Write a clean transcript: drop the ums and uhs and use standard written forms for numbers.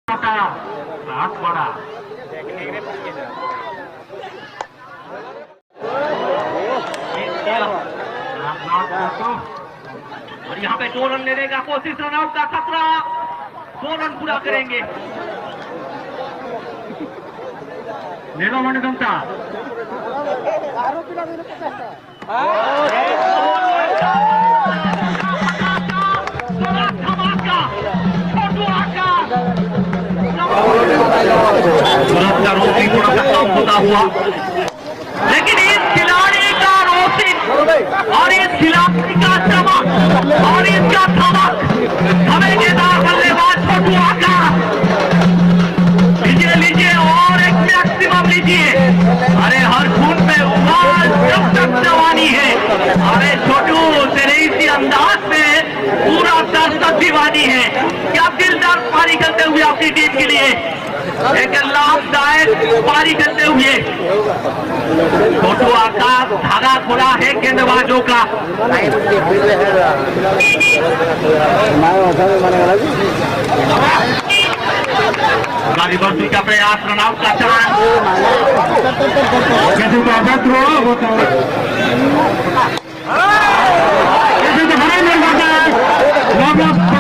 बड़ा और यहाँ पे 2 रन लेने का कोशिश, रनआउट का खतरा, 2 रन पूरा करेंगे। ले लो मन गमता का रोसी थोड़ा सा कम होता हुआ, लेकिन इस खिलाड़ी का रोसी और इस खिलाड़ी का चमक और इसका धमक धमाकेदार बल्लेबाज छोटू आका। लीजिए लीजिए और एक मैक्सिमम लीजिए। अरे हर खून पे उबाल, जब तक जवानी है। अरे छोटू तेरे इसी अंदाज में पूरा दर्शक दीवानी है। क्या दिलदार पारी करते हुए अपनी टीम के लिए एक लाभदायक पारी करते हुए छोटू आकाश धागा खुला है गेंदबाजों का। गाड़ी बढ़ती का प्रयास, रनआउट का चांस, कैसे तो बड़ा मिल जाता है।